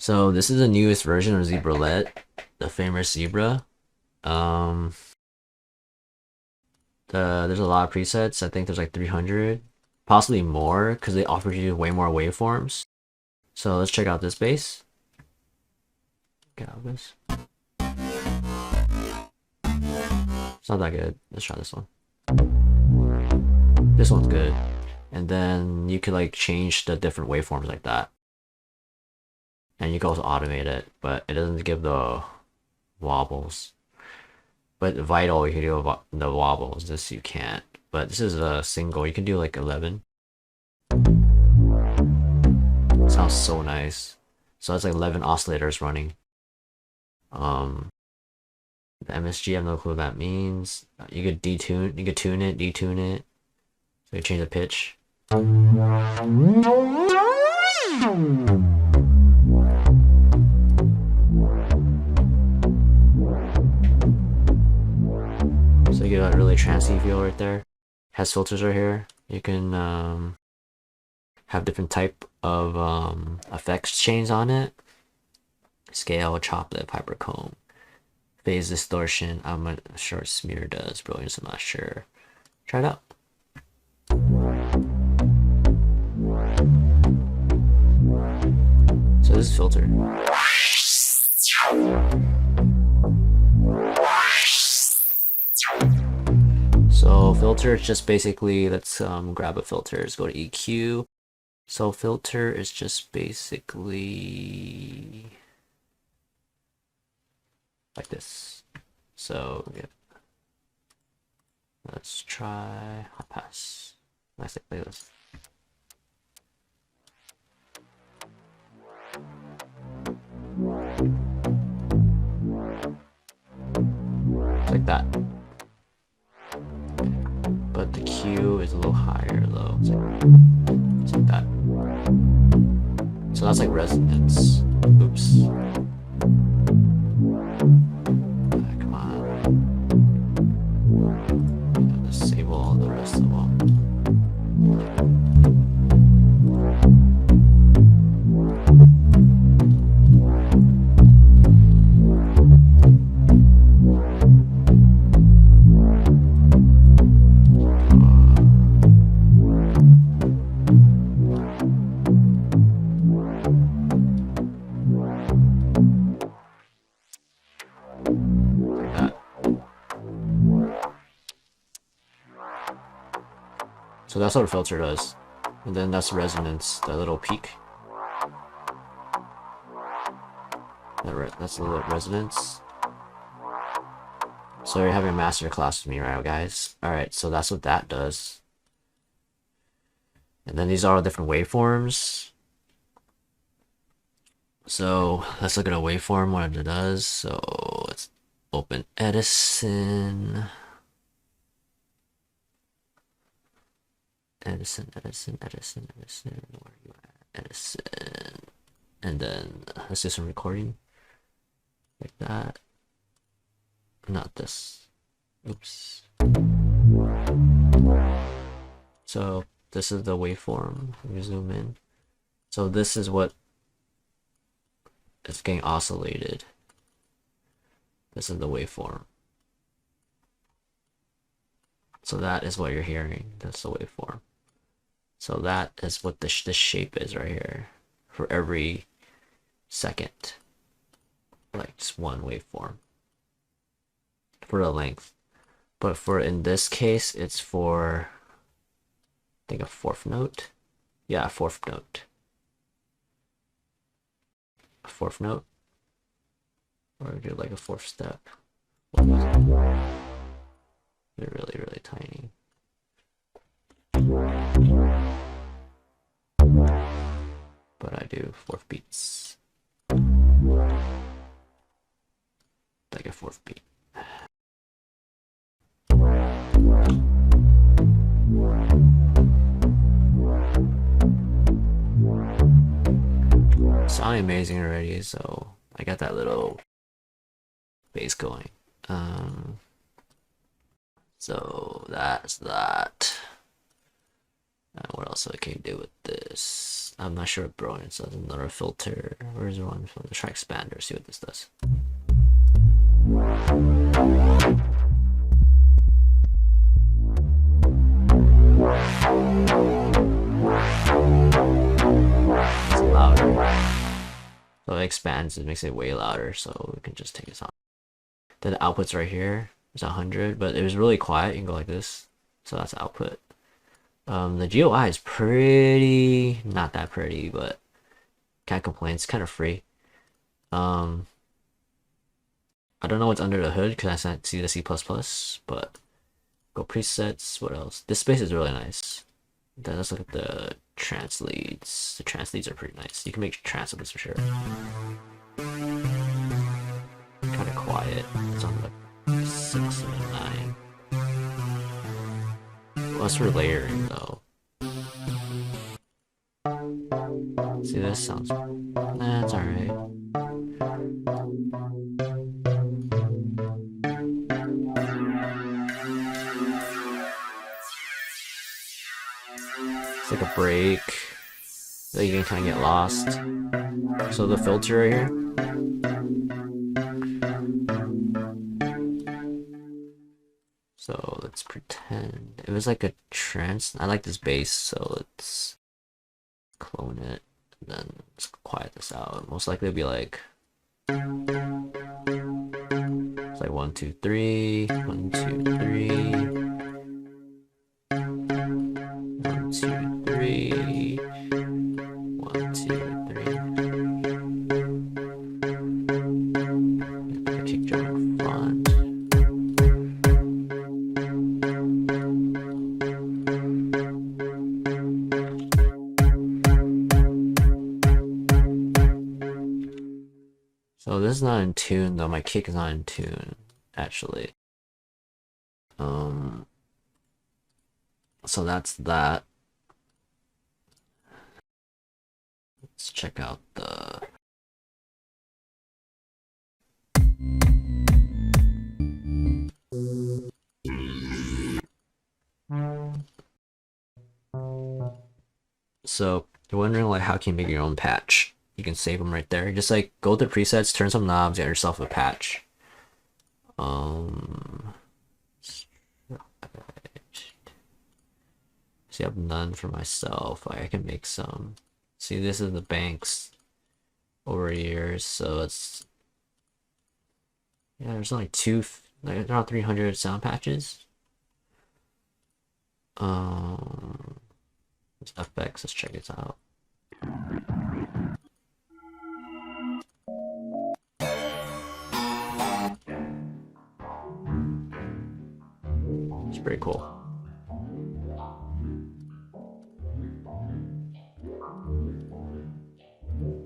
So this is the newest version of Zebralette, the famous zebra. Um, there's a lot of presets. I think there's like 300, possibly more, because they offer you way more waveforms. So let's check out this bass. Get out of this. It's not that good. Let's try this one. This one's good. And then you could like change the different waveforms like that. And you can also automate it, but it doesn't give the wobbles. But Vital, you can do the wobbles. This you can't. But this is a single. You can do like 11. Sounds so nice. So it's like 11 oscillators running. The MSG, I have no clue what that means. You could detune, you could tune it, detune it. So you change the pitch. So you get a really trancey feel right there. Has filters right here. You can have different type of effects chains on it. Scale, chop lip, hypercomb, phase distortion. I'm not sure smear does. Brilliance, I'm not sure. Try it out. So this is filter. So filter is just basically, let's grab a filter. Let's go to EQ. So filter is just basically like this. So yeah. Let's try hot pass. Nice playlist. Like that. But the Q is a little higher though. It's like that. So that's like resonance. Oops. Come on. Disable all the rest of them. So that's what a filter does. And then that's resonance, that little peak. That's a little resonance. So you're having a master class with me, right, guys? Alright, so that's what that does. And then these are all different waveforms. So let's look at a waveform, what it does. So let's open Edison. Edison, where are you at? Edison. And then let's do some recording. Like that. Not this. Oops. So this is the waveform. Let me zoom in. So this is what is getting oscillated. This is the waveform. So that is what you're hearing. That's the waveform. So that is what this shape is right here for every second. Like just one waveform for the length. But for in this case, it's for I think a fourth note. Yeah, a fourth note. A fourth note. Or do like a fourth step. They're really, really tiny. But I do fourth beats. Like a fourth beat. Sounding amazing already, so I got that little bass going. So that's that. What else I can do with this? I'm not sure what brilliance does. Another filter. Where's the one? Let's try expander, see what this does. It's louder. So it expands, it makes it way louder, so we can just take this on. Then the output's right here. It's 100, but it was really quiet. You can go like this. So that's output. The GUI is pretty, not that pretty, but can't complain. It's kind of free. I don't know what's under the hood because I can't see the C++, but go presets. What else? This space is really nice. Then let's look at the trance leads. The trance leads are pretty nice. You can make trance with this for sure. Kind of quiet. It's on the 6 and 9. What's for layering though? See, this sounds. Nah, it's alright. It's like a break that you can kind of get lost. So the filter right here. So let's pretend it was like a trance. I like this bass, so let's clone it and then let's quiet this out. Most likely it'll be like it's like 1 2 3 1 2 3 1 2 3 1 2 3. Like a kick drum in front. So this is not in tune though. My kick is not in tune actually. So that's that. Let's check out the so you're wondering like how can you make your own patch? You can save them right there. Just like go to presets, turn some knobs, get yourself a patch. See, I've none for myself. I can make some. See, this is the banks over here, so it's yeah. There's only like around 300 sound patches. It's FX. Let's check this out. It's pretty cool.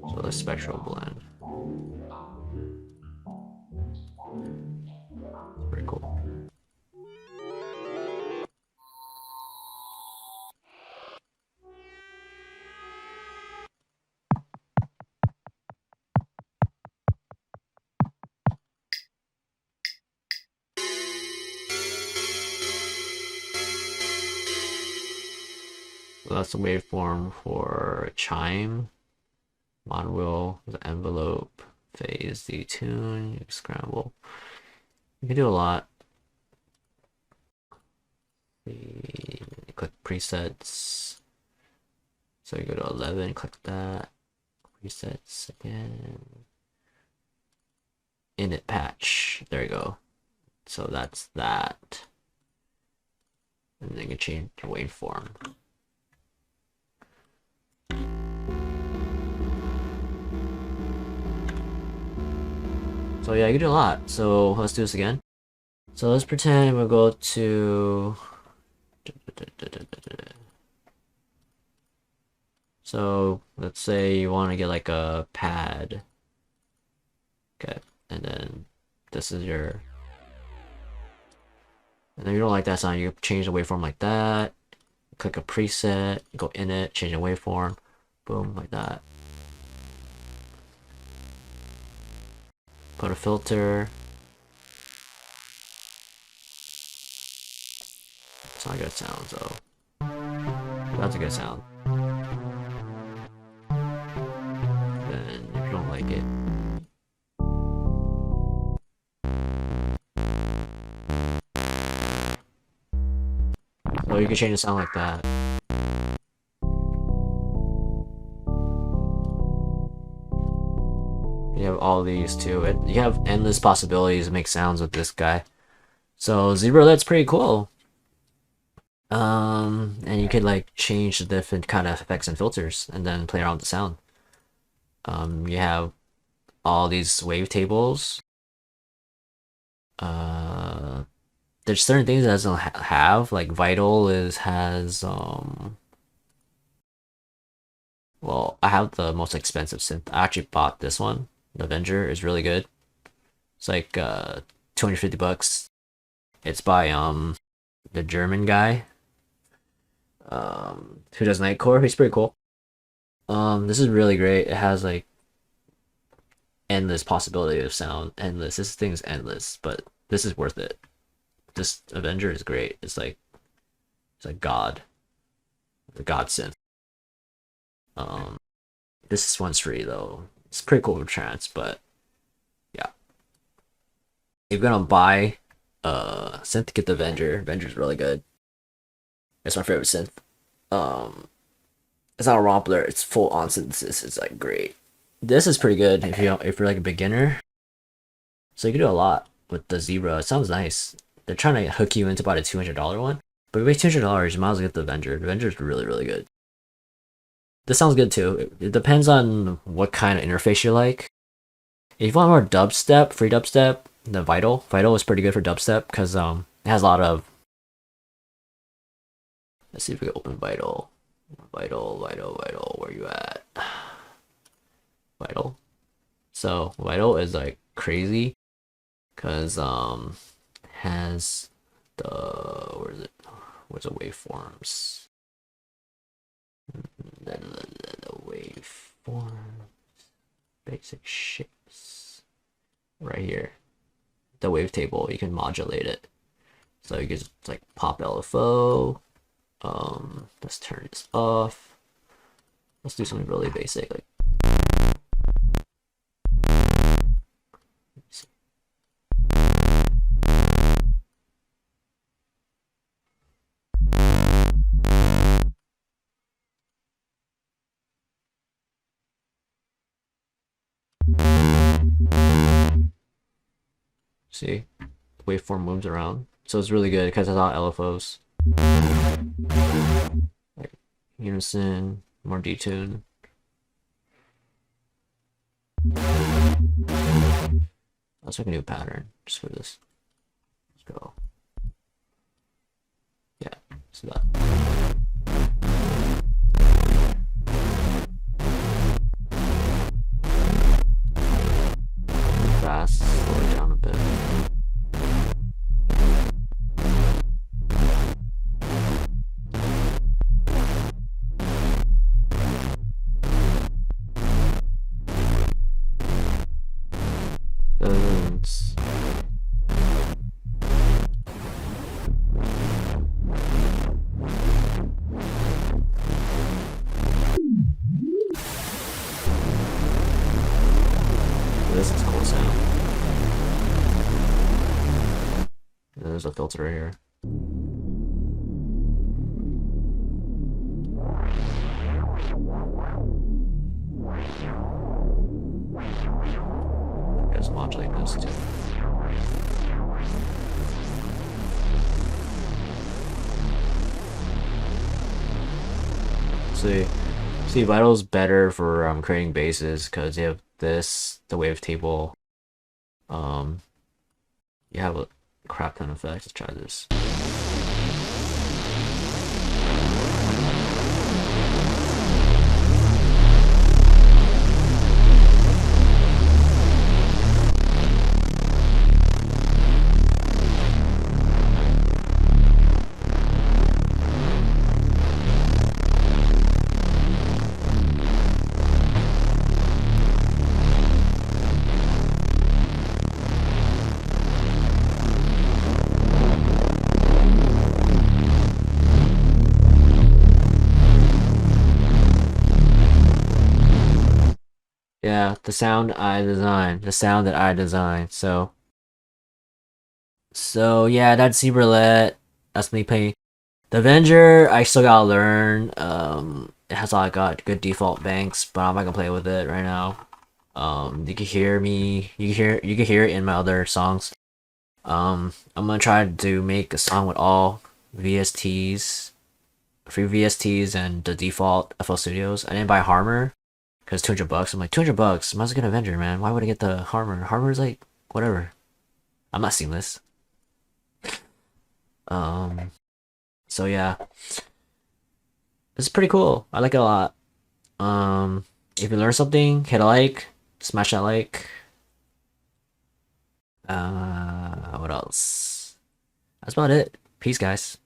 So the Spectral blend. It's pretty cool. So that's the waveform for chime, mod wheel, the envelope, phase, detune, scramble. You can do a lot. Click presets. So you go to 11, click that. Presets again. Init patch. There you go. So that's that. And then you can change your waveform. So yeah, you can do a lot. So let's do this again. So let's pretend we'll go to so let's say you want to get like a pad. Okay, and then this is your and then you don't like that sound, you change the waveform like that. Click a preset, go in it, change the waveform, boom, like that. Put a filter. It's not good sounds though. That's a good sound. Then if you don't like it, so you can change the sound like that. You have all these too. You have endless possibilities to make sounds with this guy. So Zebralette's pretty cool. And you could like change the different kind of effects and filters and then play around with the sound. You have all these wavetables. There's certain things that it doesn't have, like Vital has well, I have the most expensive synth. I actually bought this one. The Avenger is really good. It's like 250 bucks. It's by the German guy who does Nightcore. He's pretty cool. This is really great. It has like endless possibility of sound. Endless. This thing is endless, but this is worth it. This Avenger is great. It's like God. The God synth. This one's free though. It's pretty cool with trance, but yeah. If you're gonna buy synth, get the Avenger. Avenger's really good. It's my favorite synth. It's not a rompler, it's full on synthesis. It's like great. This is pretty good if you're like a beginner. So you can do a lot with the Zebra. It sounds nice. They're trying to hook you into about a $200 one. But if you pay $200, you might as well get the Avenger. The Avenger's really, really good. This sounds good too. It depends on what kind of interface you like. If you want more dubstep, free dubstep, the Vital is pretty good for dubstep because it has a lot of. Let's see if we can open Vital. Vital, where you at? Vital. So Vital is like crazy because has the where is it? Where's the waveforms? The waveform basic shapes right here. The wavetable, you can modulate it. So you can just like pop LFO. Let's turn this off. Let's do something really basic like see, the waveform moves around. So it's really good because it's all LFOs. Like unison, more detune. Let's make a new pattern just for this. Let's go. Yeah, so that. Fast, slow it down a bit. This is a cool sound. And there's a filter right here. Just modulate this too. See, Vital's better for creating bases because you have this, the wavetable. You have a crap ton of effects. Let's try this. yeah, the sound I designed, the sound that I designed. So yeah, that's Zebralette. That's me playing. The Avenger, I still gotta learn. It has all got good default banks, but I'm not gonna play with it right now. You can hear me. You can hear it in my other songs. I'm gonna try to make a song with all VSTs, free VSTs, and the default FL Studios. I didn't buy Harmor because $200. I'm like $200. Might as well get Avenger, man. Why would I get the Harmor? Harmor's like whatever. I'm not seamless. Um, so yeah, it's pretty cool. I like it a lot. If you learn something, hit a like, smash that like. What else? That's about it. Peace, guys.